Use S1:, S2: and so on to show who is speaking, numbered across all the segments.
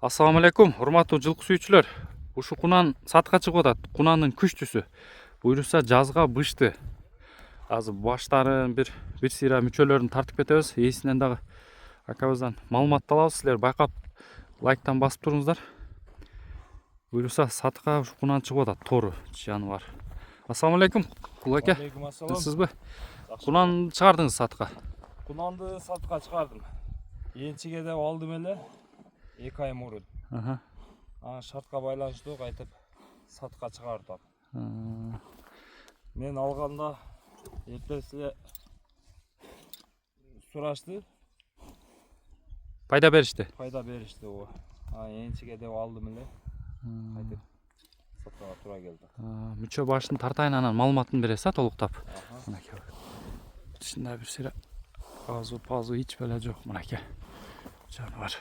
S1: Assalamu alaikum, урматтуу жылкы сүйүүчүлөр. Ушу кунан сатка чыгып атат. Кунандын күчтүүсү. Буюрса жазга бышты. Азыр баштарын бир сыйра мүчөлөрүн тартып кетебиз. Ээсинен дагы акабыздан маалымат алабыз. Силер байкап лайктан басып туруңуздар. Буюрса сатка ушу кунан чыгып атат тору жаныбар. Ассаламу алейкум, кул аке.
S2: Алейкум ассалам.
S1: Сизби? Кунан чыгардыңыз сатка?
S2: Кунанды сатка чыгардым. Энчиге деп алдым эле. 2 ай мурун. Шартка байланыштуу кайтып сатка чыгардым. Мен алганда эптесиле сурашты.
S1: Пайда беришти.
S2: Пайда беришти ооба. Энчиге деп алдым эле. Кайтып саткага туура келди.
S1: Мүчө башын тартайын анан маалыматын бересиз толуктап. Мынакей. Ичинде бир сыйра азу ичпеле жок мынакей. Жаныбар.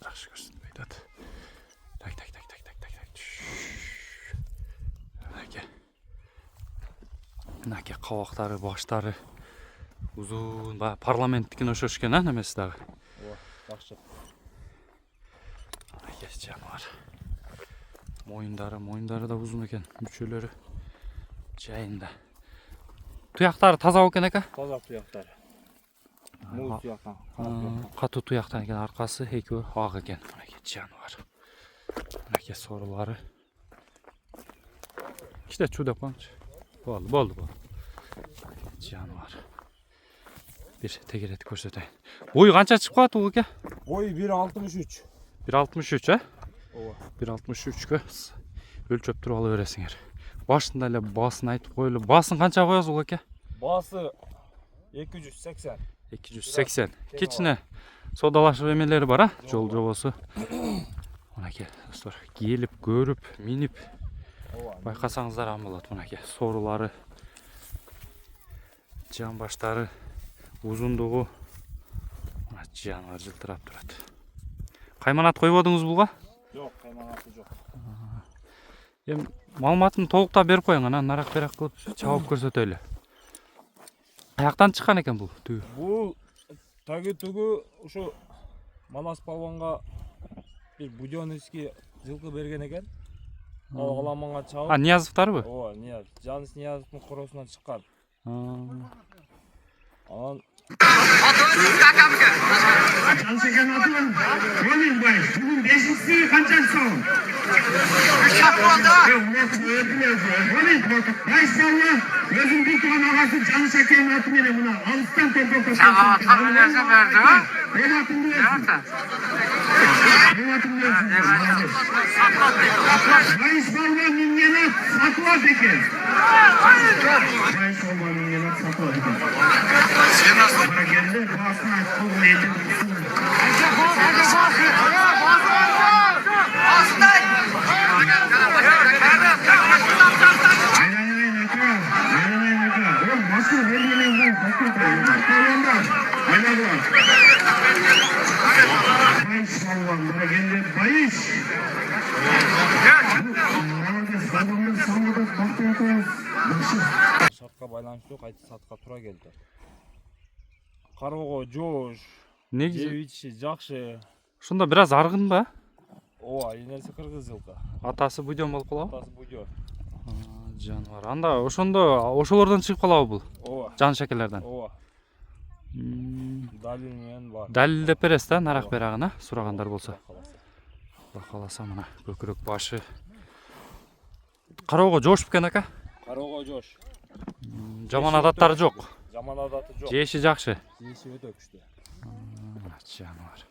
S1: Yaxşı görsün Vedat. Tak. Mынакей кабактары, баштары узун, парламенттикине окшош экен, немеси дагы.
S2: Ооба, жакшы.
S1: Мынакей жаныбар. Моюндары да узун экен, мүчөлөрү жайында. Туяктары таза экен эке?
S2: Таза туяктары. Муз туяктан.
S1: Катуу туяктан экен, аркасы экөө ак экен. Мынакей жаныбар. Мынакей сорулары. İşte çu деп коюңчу. Болду. Жаныбар. Бир тегеретип көрсөтөйүн. Бою канча чыгып калат бул эке?
S2: Бой 1.63.
S1: 1.63,
S2: Ооба.
S1: 1.63кө өлчөп туруп ала бересиңер. Башында эле баасын айтып коелу. Баасын канча коебуз бул эке?
S2: Баасы 280.
S1: 280. Кичине содалашып эмелери бар, жол жобосу. Мынакей достор, келип, көрүп, минип байкасаңыздар ам болот. Мынакей сорулары, жан баштары, узундугу жаныбар жылтырап турат. Кайманат койбодуңуз булга?
S2: Жок, кайманаты жок.
S1: Эми маалыматын толуктап берип коюң, анан нарак-берак кылып чабып көрсөтөлү. Каяктан чыккан экен бул түгү?
S2: Бул түгү ушу Манас палванга бир будённовский жылкы берген экен. Ал каламанга чабып.
S1: Ниязовтарбы?
S2: Ооба, Нияз. Жаныс Ниязовдун коросунан чыккан. Анан
S3: Çalışırken atın, rolling boys. Bugün 5'incisi kaçan son?
S4: 3 hafta oldu.
S3: Rolling boys. Başsalla, gözün bir tuğan ağası çalışırken atın yine buna. Alıstan toprak.
S4: Sen atabilirsin verdi ha?
S3: Ben atın diyorsun. Başsalla mingenat satma peki. Başsalla mingenat satma peki. Bana geldi, basına çok neydi?
S2: шартка байланыштуу кайтып сатка туура келди. Кароого жоош.
S1: Негизи
S2: Жеп ичиши жакшы.
S1: ушунда бир аз аргынбы?
S2: Ооба, энеси кыргыз жылкы.
S1: Атасы будён болуп калабы?
S2: Атасы будён.
S1: Жаныбар. Анда ошондо ошолордон чыгып калабы бул?
S2: Ооба.
S1: Жан шекелерден.
S2: Ооба. Далил менен бар.
S1: Далилдеп бересиз да, нарак берагына сурагандар болсо. Кудай кааласа мына көкүрөк башы. Кароого жошуп экен ака?
S2: Кароого жоош.
S1: Жаман адаттары жок.
S2: Жаман адаты жок.
S1: Жеши жакшы.
S2: Жеши өтө күчтүү.
S1: Жаныбар.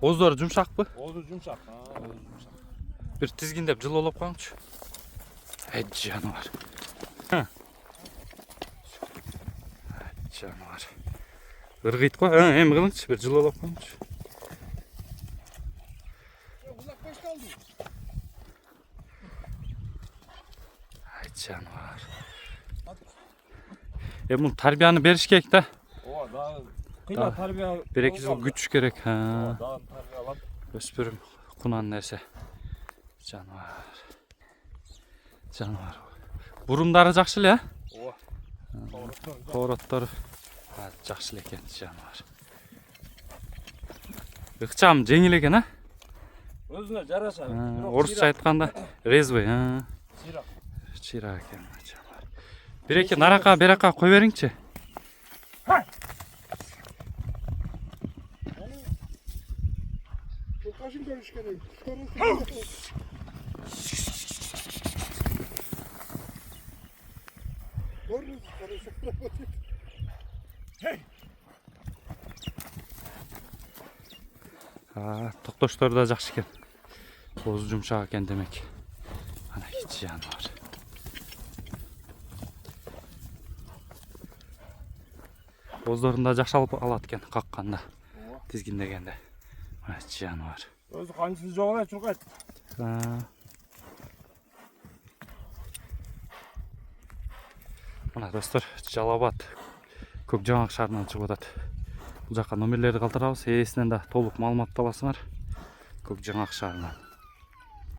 S1: Оздору жумшакпы?
S2: Озу жумшак. Озу жумшак.
S1: Бир тизгиндеп жылуулап коюңчу. Жаныбар. Жаныбар. Ыргыйт го. Эми кылыңчы, бир жылуулап коюңчу. Жаныбар. Бул тарбияны бериш керек да.
S2: Ооба, дагы кыйла тарбия.
S1: 1-2 жыл күтүш керек.
S2: Дагы тарбиялап.
S1: Өспүрүм кунан нерсе. Жаныбар. Бурумдары жакшы эле,
S2: Ооба.
S1: Тоороттор Жакшы экен жаныбар. Ыкчам жеңил экен, а?
S2: Өзүнө жараша.
S1: Орусча айтканда резвый,
S2: Чирак.
S1: чирак экен жаныбар. Биреке нарака берака кой бериңчи.
S5: Kaşın görüşkeni.
S1: Токтоштор да жакшы экен. Боозу жумшак экен демек. Ана кичи жаныбар. Боздорун да жакшы алат экен какканда. Тизгиндегенде. Ана кичи жаныбар.
S2: Өзү канчысы жок эле чуркайт.
S1: Мына достор, Жалал Абад Көк Жаңак шаарынан чыгып атат. Бул жака номерлерди калтырабыз. Ээсинен да толук маалыматты аласыңар. Көк Жаңак шаарынан.